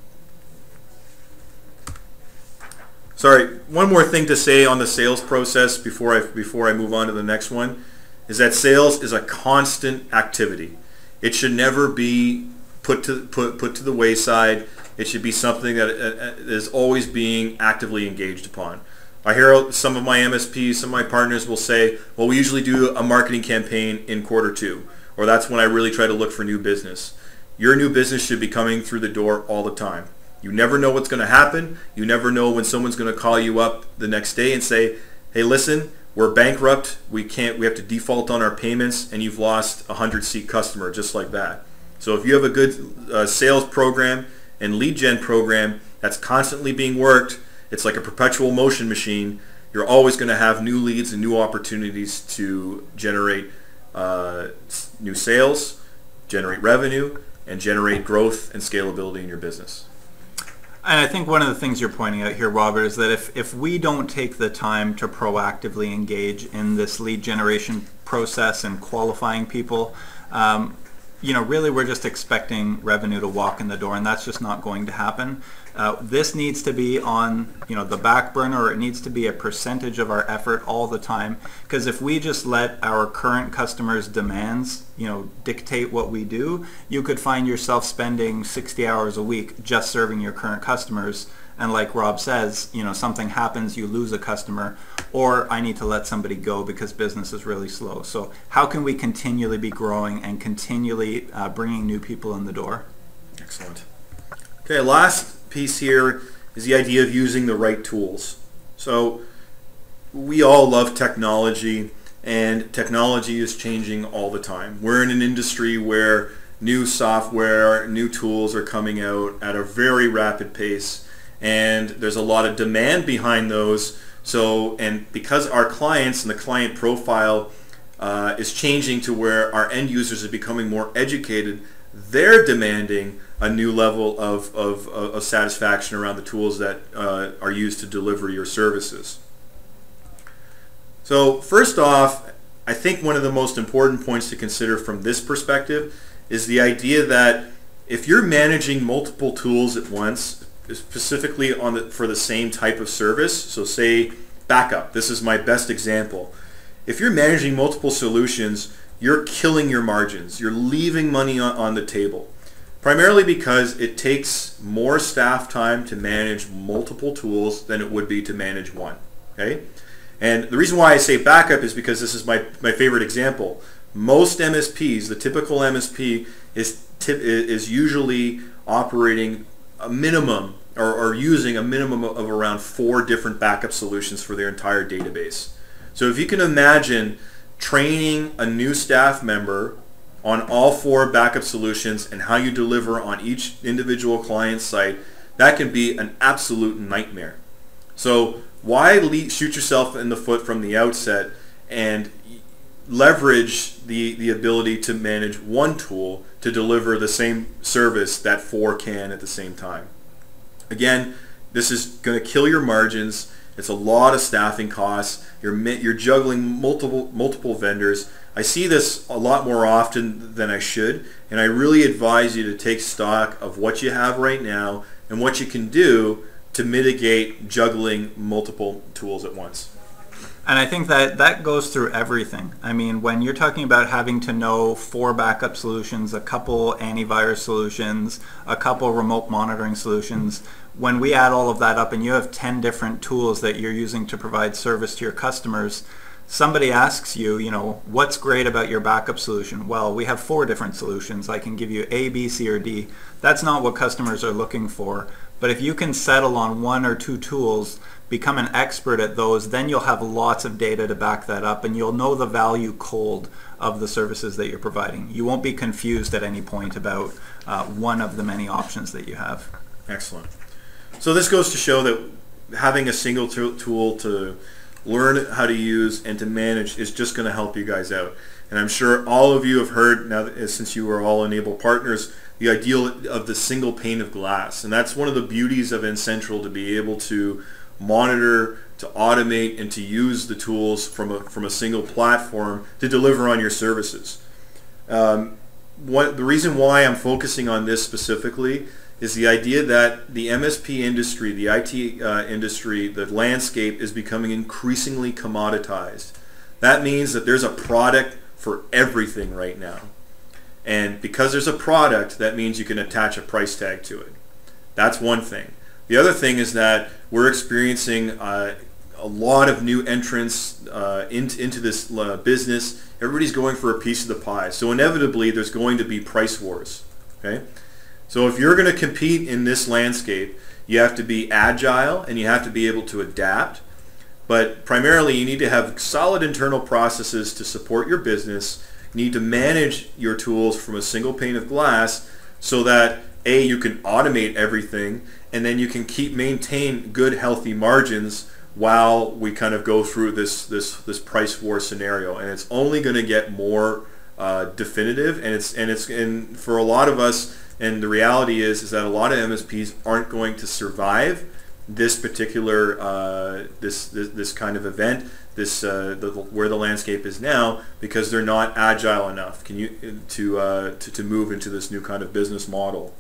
[SPEAKER 2] Sorry, one more thing to say on the sales process before I move on to the next one is that sales is a constant activity. It should never be put to the wayside. It should be something that is always being actively engaged upon. I hear some of my MSPs, some of my partners will say, well, we usually do a marketing campaign in Q2, or that's when I really try to look for new business. Your new business should be coming through the door all the time. You never know what's going to happen. You never know when someone's going to call you up the next day and say, hey, listen, we're bankrupt. We have to default on our payments, and you've lost a 100-seat customer, just like that. So if you have a good sales program and lead gen program that's constantly being worked, it's like a perpetual motion machine. You're always going to have new leads and new opportunities to generate new sales, generate revenue, and generate growth and scalability in your business.
[SPEAKER 1] And I think one of the things you're pointing out here, Robert, is that if we don't take the time to proactively engage in this lead generation process and qualifying people, really we're just expecting revenue to walk in the door, and that's just not going to happen. This needs to be on the back burner, or it needs to be a percentage of our effort all the time, because if we just let our current customers' demands dictate what we do, you could find yourself spending 60 hours a week just serving your current customers, and like Rob says, something happens, you lose a customer, or I need to let somebody go because business is really slow. So how can we continually be growing and continually bringing new people in the door?
[SPEAKER 2] Excellent. Okay, last piece here is the idea of using the right tools. So we all love technology, and technology is changing all the time. We're in an industry where new software, new tools are coming out at a very rapid pace, and there's a lot of demand behind those. So, and because our clients and the client profile is changing to where our end users are becoming more educated, they're demanding a new level of satisfaction around the tools that are used to deliver your services. So first off, I think one of the most important points to consider from this perspective is the idea that if you're managing multiple tools at once, specifically for the same type of service, so say backup, this is my best example. If you're managing multiple solutions, you're killing your margins. You're leaving money on the table. Primarily because it takes more staff time to manage multiple tools than it would be to manage one. Okay? And the reason why I say backup is because this is my favorite example. Most MSPs, the typical MSP is usually operating a minimum or using a minimum of around 4 different backup solutions for their entire database. So if you can imagine training a new staff member on all 4 backup solutions and how you deliver on each individual client site, that can be an absolute nightmare. So why shoot yourself in the foot from the outset and leverage the ability to manage one tool to deliver the same service that 4 can at the same time? Again, this is going to kill your margins. It's a lot of staffing costs. You're juggling multiple vendors. I see this a lot more often than I should, and I really advise you to take stock of what you have right now and what you can do to mitigate juggling multiple tools at once.
[SPEAKER 1] And I think that goes through everything. I mean, when you're talking about having to know 4 backup solutions, a couple antivirus solutions, a couple remote monitoring solutions, when we add all of that up and you have 10 different tools that you're using to provide service to your customers, somebody asks you, what's great about your backup solution? Well, we have 4 different solutions. I can give you A, B, C, or D. That's not what customers are looking for. But if you can settle on 1 or 2 tools, become an expert at those, then you'll have lots of data to back that up, and you'll know the value cold of the services that you're providing. You won't be confused at any point about one of the many options that you have.
[SPEAKER 2] Excellent. So this goes to show that having a single tool to learn how to use and to manage is just going to help you guys out. And I'm sure all of you have heard, now that, since you are all Enable partners, the ideal of the single pane of glass. And that's one of the beauties of N-central, to be able to monitor, to automate, and to use the tools from a single platform to deliver on your services. The reason why I'm focusing on this specifically is the idea that the MSP industry, the IT industry, the landscape is becoming increasingly commoditized. That means that there's a product for everything right now. And because there's a product, that means you can attach a price tag to it. That's one thing. The other thing is that we're experiencing a lot of new entrants into this business. Everybody's going for a piece of the pie. So inevitably, there's going to be price wars. Okay? So if you're going to compete in this landscape, you have to be agile and you have to be able to adapt. But primarily, you need to have solid internal processes to support your business. You need to manage your tools from a single pane of glass so that A, you can automate everything, and then you can maintain good, healthy margins while we kind of go through this price war scenario. And it's only going to get more definitive, and for a lot of us, and the reality is that a lot of MSPs aren't going to survive this particular this kind of event, where the landscape is now, because they're not agile enough to move into this new kind of business model.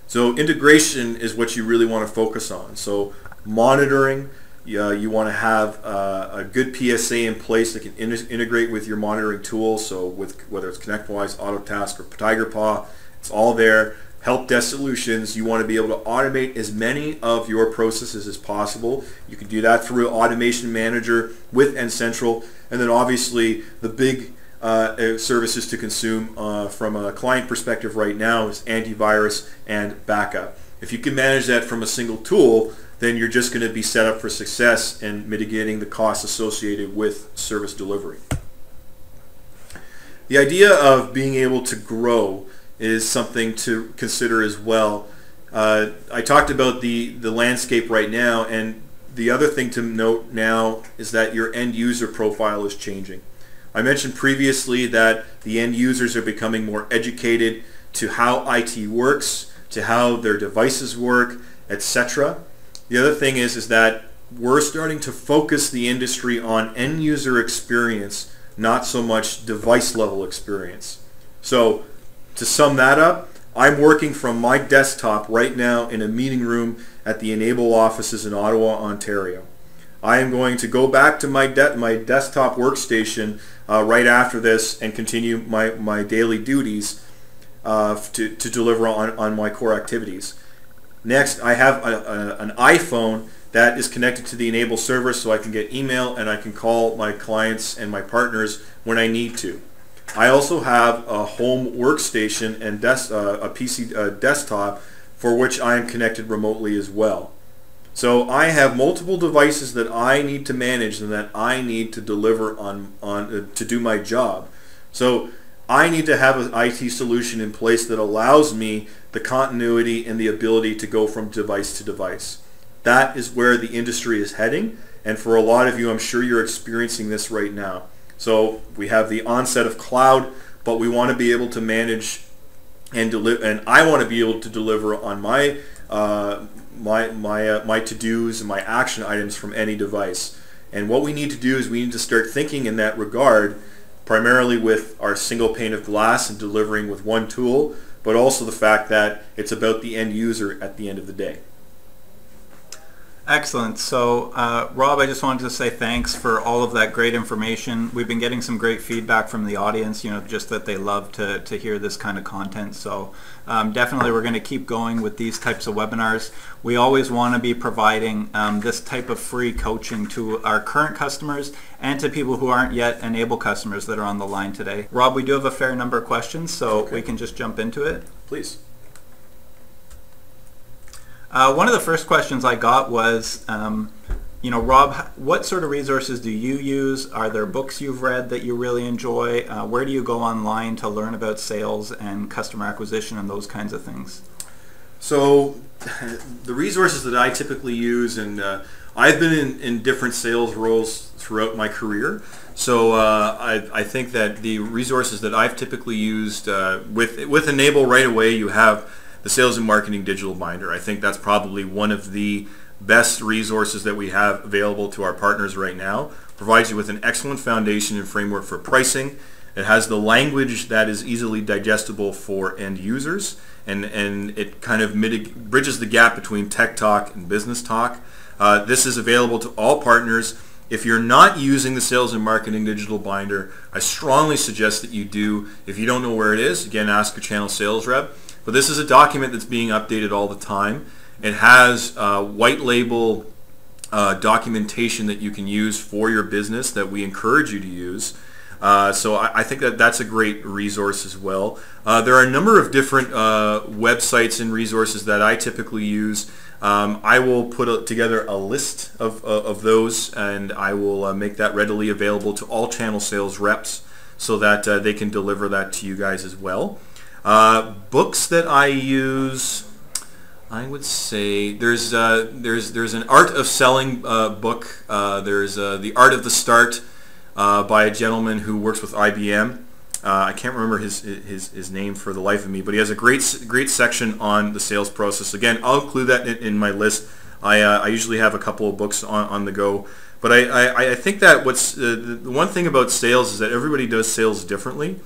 [SPEAKER 2] So integration is what you really want to focus on. So monitoring, you want to have a good PSA in place that can integrate with your monitoring tools. So whether it's ConnectWise, Autotask, or TigerPaw, it's all there. Help desk solutions, you want to be able to automate as many of your processes as possible. You can do that through Automation Manager with N-central, and then obviously the big services to consume from a client perspective right now is antivirus and backup. If you can manage that from a single tool, then you're just going to be set up for success in mitigating the costs associated with service delivery. The idea of being able to grow is something to consider as well. I talked about the landscape right now, and the other thing to note now is that your end user profile is changing. I mentioned previously that the end users are becoming more educated to how IT works, to how their devices work, etc. The other thing is that we're starting to focus the industry on end user experience, not so much device level experience. So to sum that up, I'm working from my desktop right now in a meeting room at the Enable offices in Ottawa, Ontario. I am going to go back to my desktop workstation right after this and continue my daily duties. to deliver on my core activities. Next, I have an iPhone that is connected to the Enable server, so I can get email and I can call my clients and my partners when I need to. I also have a home workstation and a PC desktop for which I am connected remotely as well. So I have multiple devices that I need to manage and that I need to deliver on to do my job. So I need to have an IT solution in place that allows me the continuity and the ability to go from device to device. That is where the industry is heading, and for a lot of you, I'm sure you're experiencing this right now. So we have the onset of cloud, but we want to be able to manage and deliver, and I want to be able to deliver on my my to-dos and my action items from any device. And what we need to do is we need to start thinking in that regard, primarily with our single pane of glass and delivering with one tool, but also the fact that it's about the end user at the end of the day.
[SPEAKER 1] Excellent. So Rob, I just wanted to say thanks for all of that great information. We've been getting some great feedback from the audience, just that they love to hear this kind of content. So definitely we're going to keep going with these types of webinars. We always want to be providing this type of free coaching to our current customers and to people who aren't yet Enable customers that are on the line today. Rob, we do have a fair number of questions, so we can just jump into it.
[SPEAKER 2] Please.
[SPEAKER 1] One of the first questions I got was, Rob, what sort of resources do you use? Are there books you've read that you really enjoy? Where do you go online to learn about sales and customer acquisition and those kinds of things?
[SPEAKER 2] So the resources that I typically use, and I've been in different sales roles throughout my career, so I think that the resources that I've typically used with Enable right away, you have the Sales and Marketing Digital Binder. I think that's probably one of the best resources that we have available to our partners right now. Provides you with an excellent foundation and framework for pricing. It has the language that is easily digestible for end users, and it kind of bridges the gap between tech talk and business talk. This is available to all partners. If you're not using the Sales and Marketing Digital Binder, I strongly suggest that you do. If you don't know where it is, again, ask your channel sales rep. But this is a document that's being updated all the time. It has white label documentation that you can use for your business that we encourage you to use. So I think that that's a great resource as well. There are a number of different websites and resources that I typically use. I will put together a list of those, and I will make that readily available to all channel sales reps so that they can deliver that to you guys as well. Books that I use, I would say there's an Art of Selling book. There's The Art of the Start by a gentleman who works with IBM. I can't remember his name for the life of me, but he has a great section on the sales process. Again, I'll include that in my list. I usually have a couple of books on the go. But I think that what's the one thing about sales is that everybody does sales differently.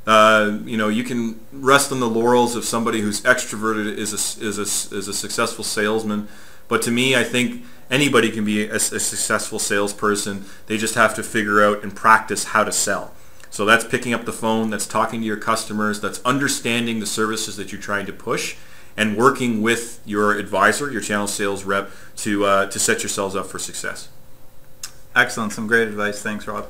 [SPEAKER 2] You can rest on the laurels of somebody who's extroverted is a successful salesman, but to me, I think anybody can be a successful salesperson. They just have to figure out and practice how to sell. So that's picking up the phone, that's talking to your customers, that's understanding the services that you're trying to push, and working with your advisor, your channel sales rep, to set yourselves up for success.
[SPEAKER 1] Excellent, some great advice. Thanks, Rob.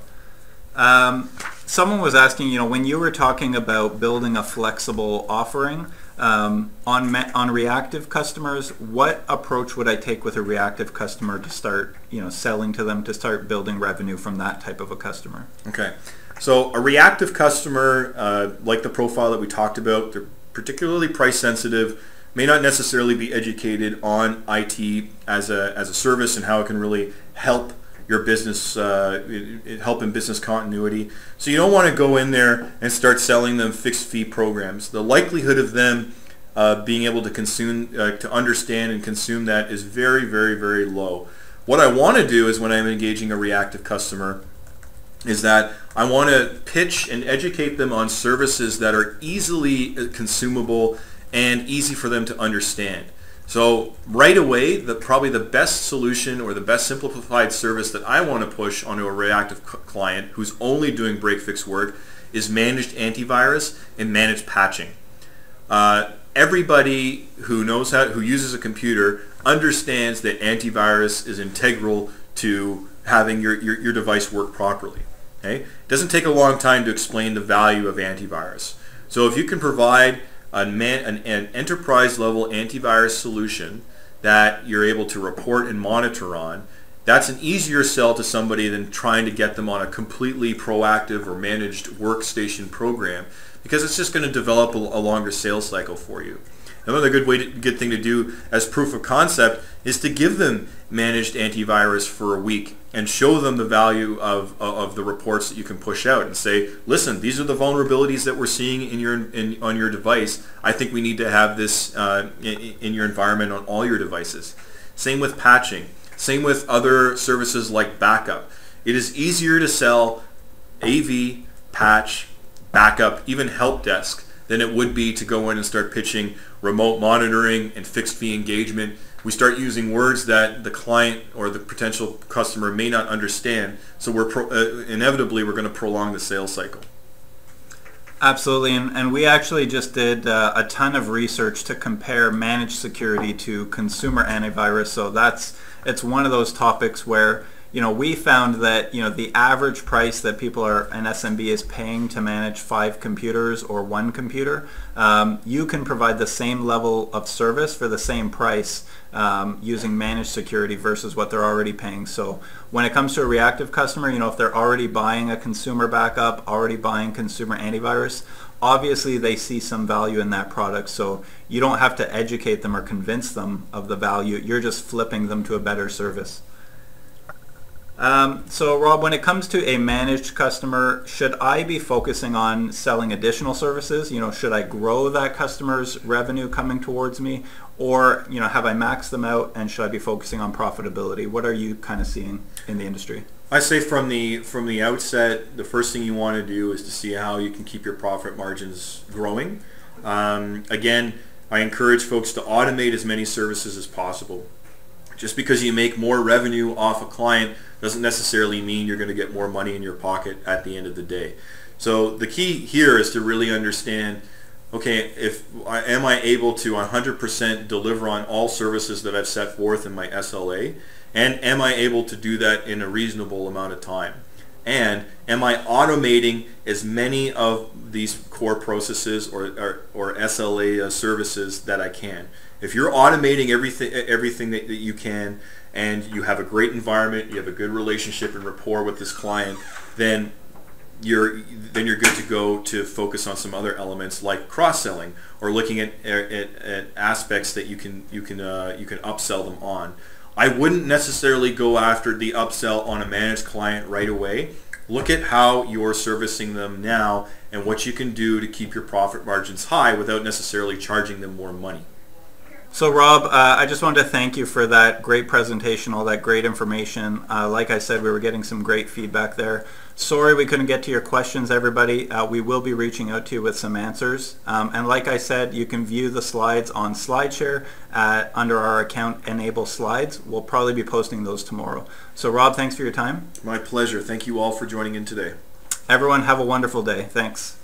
[SPEAKER 1] Someone was asking, when you were talking about building a flexible offering on reactive customers, what approach would I take with a reactive customer to start, selling to them, to start building revenue from that type of a customer? Okay.
[SPEAKER 2] So a reactive customer, like the profile that we talked about, they're particularly price sensitive, may not necessarily be educated on IT as a service and how it can really help your business, help in business continuity. So you don't want to go in there and start selling them fixed fee programs. The likelihood of them being able to consume, to understand and consume that is very, very, very low. What I want to do is when I'm engaging a reactive customer is that I want to pitch and educate them on services that are easily consumable and easy for them to understand. So right away, probably the best solution or the best simplified service that I want to push onto a reactive client who's only doing break-fix work is managed antivirus and managed patching. Everybody who knows who uses a computer understands that antivirus is integral to having your device work properly. Okay? It doesn't take a long time to explain the value of antivirus. So if you can provide an enterprise level antivirus solution that you're able to report and monitor on, that's an easier sell to somebody than trying to get them on a completely proactive or managed workstation program, because it's just going to develop a longer sales cycle for you. Another good thing to do as proof of concept is to give them managed antivirus for a week and show them the value of the reports that you can push out and say, listen, these are the vulnerabilities that we're seeing on your device. I think we need to have this in your environment on all your devices. Same with patching. Same with other services like backup. It is easier to sell AV, patch, backup, even help desk than it would be to go in and start pitching remote monitoring and fixed fee engagement. We start using words that the client or the potential customer may not understand, so inevitably we're going to prolong the sales cycle.
[SPEAKER 1] Absolutely, and we actually just did a ton of research to compare managed security to consumer antivirus. So it's one of those topics where we found that the average price that an SMB is paying to manage 5 computers or 1 computer, you can provide the same level of service for the same price using managed security versus what they're already paying. So when it comes to a reactive customer, if they're already buying a consumer backup, already buying consumer antivirus, obviously they see some value in that product. So you don't have to educate them or convince them of the value. You're just flipping them to a better service. So Rob, when it comes to a managed customer, should I be focusing on selling additional services? Should I grow that customer's revenue coming towards me? Or, have I maxed them out and should I be focusing on profitability? What are you kind of seeing in the industry?
[SPEAKER 2] I say from the outset, the first thing you want to do is to see how you can keep your profit margins growing. Again, I encourage folks to automate as many services as possible. Just because you make more revenue off a client doesn't necessarily mean you're going to get more money in your pocket at the end of the day. So the key here is to really understand, okay, am I able to 100% deliver on all services that I've set forth in my SLA? And am I able to do that in a reasonable amount of time? And am I automating as many of these core processes or SLA services that I can? If you're automating everything that you can, and you have a great environment, you have a good relationship and rapport with this client, then you're good to go to focus on some other elements like cross-selling or looking at aspects that you can upsell them on. I wouldn't necessarily go after the upsell on a managed client right away. Look at how you're servicing them now and what you can do to keep your profit margins high without necessarily charging them more money.
[SPEAKER 1] So Rob, I just wanted to thank you for that great presentation, all that great information. Like I said, we were getting some great feedback there. Sorry we couldn't get to your questions, everybody. We will be reaching out to you with some answers. And like I said, you can view the slides on SlideShare under our account Enable Slides. We'll probably be posting those tomorrow. So Rob, thanks for your time.
[SPEAKER 2] My pleasure. Thank you all for joining in today.
[SPEAKER 1] Everyone have a wonderful day. Thanks.